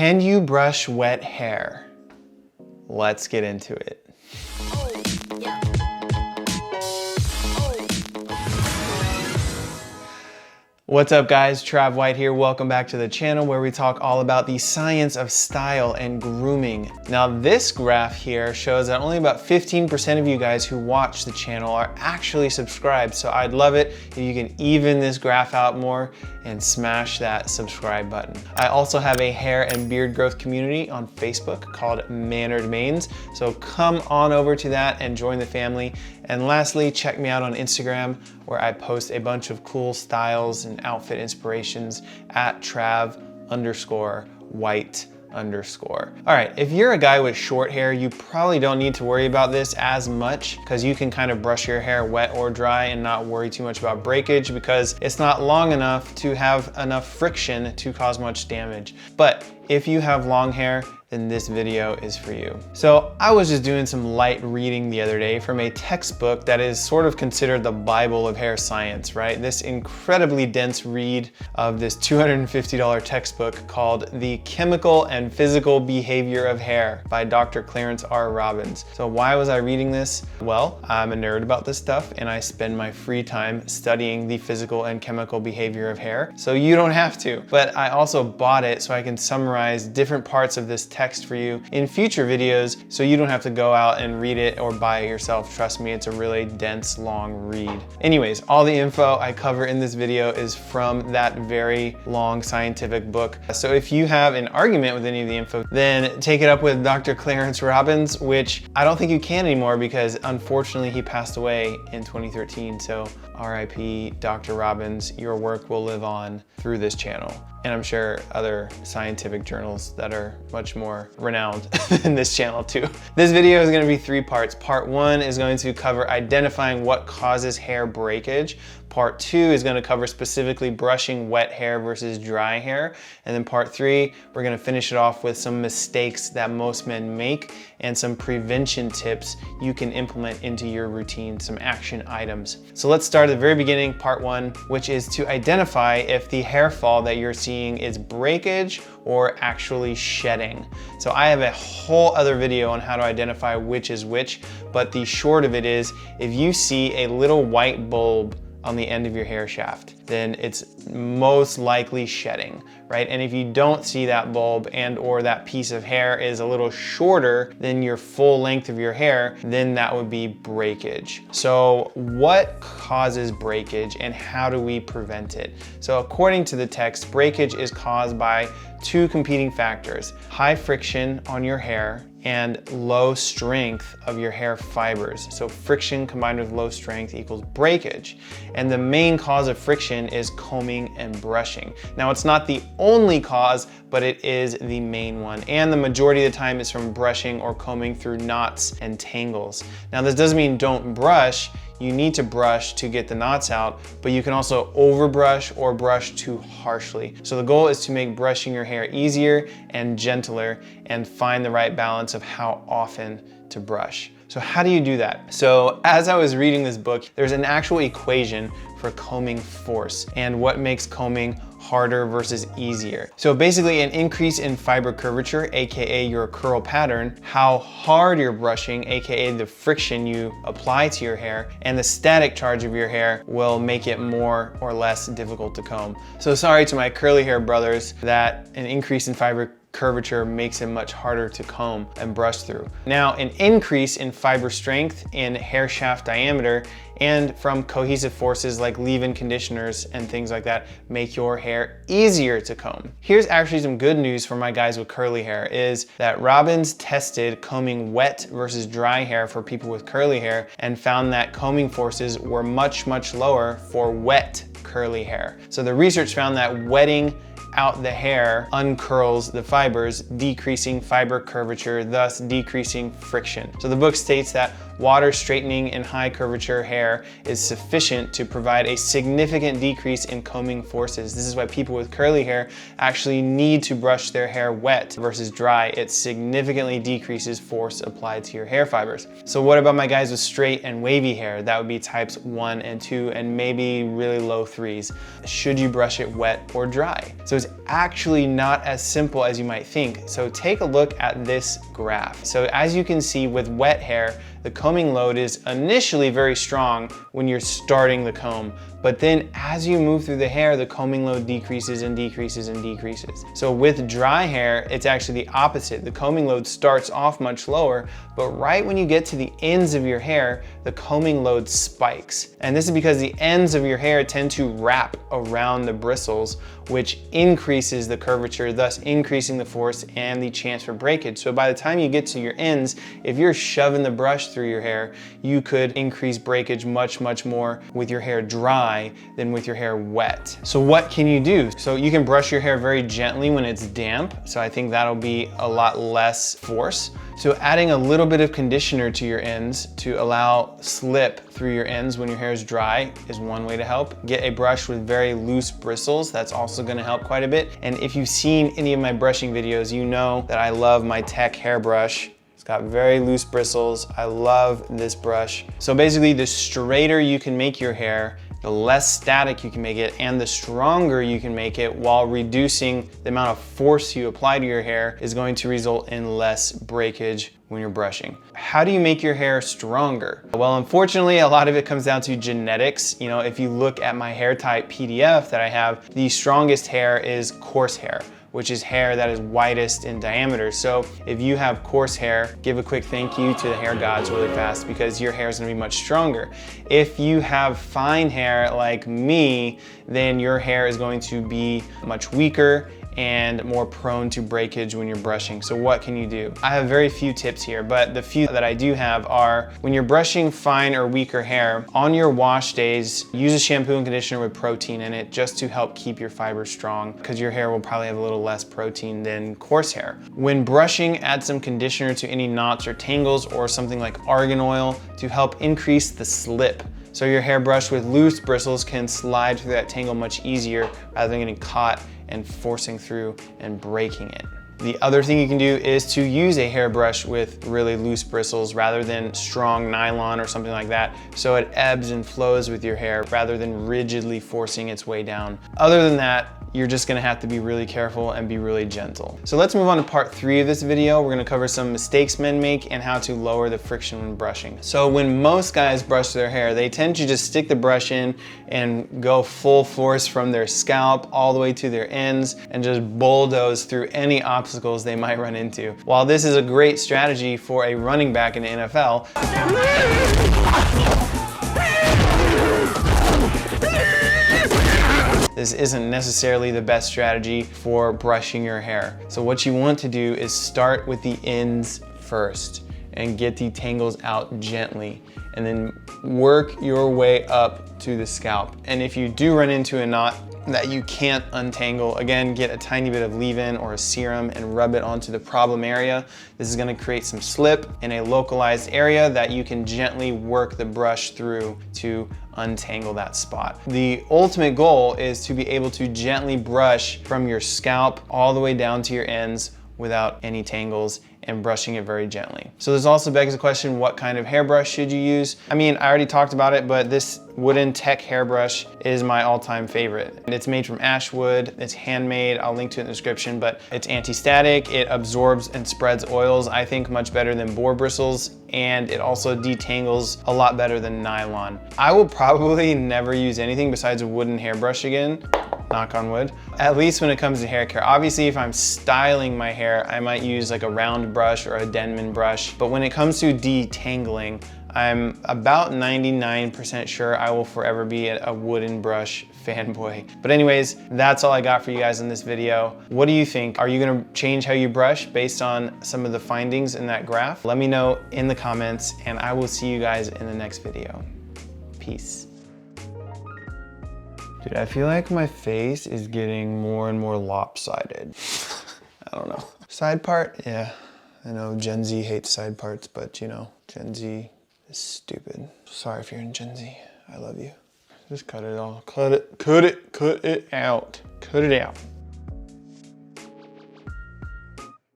Can you brush wet hair? Let's get into it. What's up guys, Trav White here. Welcome back to the channel where we talk all about the science of style and grooming. Now this graph here shows that only about 15% of you guys who watch the channel are actually subscribed. So I'd love it if you can even this graph out more and smash that subscribe button. I also have a hair and beard growth community on Facebook called Mannered Manes. So come on over to that and join the family. And lastly, check me out on Instagram where I post a bunch of cool styles and outfit inspirations at Trav_White_. All right, if you're a guy with short hair, you probably don't need to worry about this as much because you can kind of brush your hair wet or dry and not worry too much about breakage because it's not long enough to have enough friction to cause much damage. But if you have long hair, then this video is for you. So I was just doing some light reading the other day from a textbook that is sort of considered the Bible of hair science, right? This incredibly dense read of this $250 textbook called The Chemical and Physical Behavior of Hair by Dr. Clarence R. Robbins. So why was I reading this? Well, I'm a nerd about this stuff and I spend my free time studying the physical and chemical behavior of hair. So you don't have to, but I also bought it so I can summarize different parts of this text for you in future videos so you don't have to go out and read it or buy it yourself. Trust me, it's a really dense, long read. Anyways, all the info I cover in this video is from that very long scientific book. So if you have an argument with any of the info, then take it up with Dr. Clarence Robbins, which I don't think you can anymore because unfortunately he passed away in 2013. So RIP Dr. Robbins, your work will live on through this channel. And I'm sure other scientific journals that are much more renowned than this channel too. This video is gonna be 3 parts. Part 1 is going to cover identifying what causes hair breakage. Part 2 is gonna cover specifically brushing wet hair versus dry hair. And then part 3, we're gonna finish it off with some mistakes that most men make and some prevention tips you can implement into your routine, some action items. So let's start at the very beginning, part 1, which is to identify if the hair fall that you're seeing is breakage or actually shedding. So I have a whole other video on how to identify which is which, but the short of it is if you see a little white bulb on the end of your hair shaft, then it's most likely shedding, right? And if you don't see that bulb and or that piece of hair is a little shorter than your full length of your hair, then that would be breakage. So what causes breakage and how do we prevent it? So according to the text, breakage is caused by 2 competing factors: high friction on your hair and low strength of your hair fibers. So friction combined with low strength equals breakage. And the main cause of friction is combing and brushing. Now it's not the only cause, but it is the main one. And the majority of the time is from brushing or combing through knots and tangles. Now this doesn't mean don't brush. You need to brush to get the knots out, but you can also overbrush or brush too harshly. So the goal is to make brushing your hair easier and gentler and find the right balance of how often to brush. So how do you do that? So as I was reading this book, there's an actual equation for combing force and what makes combing harder versus easier. So basically an increase in fiber curvature, AKA your curl pattern, how hard you're brushing, AKA the friction you apply to your hair, and the static charge of your hair will make it more or less difficult to comb. So sorry to my curly hair brothers that an increase in fiber curvature makes it much harder to comb and brush through. Now, an increase in fiber strength and hair shaft diameter and from cohesive forces like leave-in conditioners and things like that make your hair easier to comb. Here's actually some good news for my guys with curly hair is that Robbins tested combing wet versus dry hair for people with curly hair and found that combing forces were much, much lower for wet curly hair. So the research found that wetting out the hair uncurls the fibers, decreasing fiber curvature, thus decreasing friction. So the book states that water straightening and high curvature hair is sufficient to provide a significant decrease in combing forces. This is why people with curly hair actually need to brush their hair wet versus dry. It significantly decreases force applied to your hair fibers. So what about my guys with straight and wavy hair? That would be types 1 and 2 and maybe really low 3s. Should you brush it wet or dry? So it's actually not as simple as you might think. So take a look at this graph. So as you can see with wet hair, the combing load is initially very strong when you're starting the comb, but then as you move through the hair, the combing load decreases and decreases and decreases. So with dry hair, it's actually the opposite. The combing load starts off much lower, but right when you get to the ends of your hair, the combing load spikes. And this is because the ends of your hair tend to wrap around the bristles, which increases the curvature, thus increasing the force and the chance for breakage. So by the time you get to your ends, if you're shoving the brush through your hair, you could increase breakage much more with your hair dry than with your hair wet. So what can you do? So you can brush your hair very gently when it's damp. So I think that'll be a lot less force. So adding a little bit of conditioner to your ends to allow slip through your ends when your hair is dry is one way to help. Get a brush with very loose bristles. That's also gonna help quite a bit. And if you've seen any of my brushing videos, you know that I love my Tech hairbrush. It's got very loose bristles. I love this brush. So basically, the straighter you can make your hair, the less static you can make it, and the stronger you can make it while reducing the amount of force you apply to your hair is going to result in less breakage when you're brushing. How do you make your hair stronger? Well, unfortunately, a lot of it comes down to genetics. You know, if you look at my hair type PDF that I have, the strongest hair is coarse hair, which is hair that is widest in diameter. So if you have coarse hair, give a quick thank you to the hair gods really fast because your hair is gonna be much stronger. If you have fine hair like me, then your hair is going to be much weaker and more prone to breakage when you're brushing. So what can you do? I have very few tips here, but the few that I do have are when you're brushing fine or weaker hair, on your wash days, use a shampoo and conditioner with protein in it just to help keep your fibers strong because your hair will probably have a little less protein than coarse hair. When brushing, add some conditioner to any knots or tangles or something like argan oil to help increase the slip. So your hairbrush with loose bristles can slide through that tangle much easier rather than getting caught and forcing through and breaking it. The other thing you can do is to use a hairbrush with really loose bristles rather than strong nylon or something like that, so it ebbs and flows with your hair rather than rigidly forcing its way down. Other than that, you're just gonna have to be really careful and be really gentle. So let's move on to part 3 of this video. We're gonna cover some mistakes men make and how to lower the friction when brushing. So when most guys brush their hair, they tend to just stick the brush in and go full force from their scalp all the way to their ends and just bulldoze through any obstacles they might run into. While this is a great strategy for a running back in the NFL, this isn't necessarily the best strategy for brushing your hair. So what you want to do is start with the ends first and get the tangles out gently and then work your way up to the scalp. And if you do run into a knot that you can't untangle, again, get a tiny bit of leave-in or a serum and rub it onto the problem area. This is gonna create some slip in a localized area that you can gently work the brush through to untangle that spot. The ultimate goal is to be able to gently brush from your scalp all the way down to your ends without any tangles and brushing it very gently. So this also begs the question, what kind of hairbrush should you use? I mean, I already talked about it, but this wooden Tech hairbrush is my all-time favorite. And it's made from ash wood, it's handmade, I'll link to it in the description, but it's anti-static, it absorbs and spreads oils, I think much better than boar bristles, and it also detangles a lot better than nylon. I will probably never use anything besides a wooden hairbrush again, knock on wood, at least when it comes to hair care. Obviously, if I'm styling my hair, I might use like a round brush or a Denman brush, but when it comes to detangling, I'm about 99% sure I will forever be a wooden brush fanboy. But anyways, that's all I got for you guys in this video. What do you think? Are you gonna change how you brush based on some of the findings in that graph? Let me know in the comments, and I will see you guys in the next video. Peace. Dude, I feel like my face is getting more and more lopsided. I don't know. Side part, yeah. I know Gen Z hates side parts, but you know, Gen Z It's stupid. Sorry if you're in Gen Z. I love you. Just cut it all. Cut it out. Cut it out.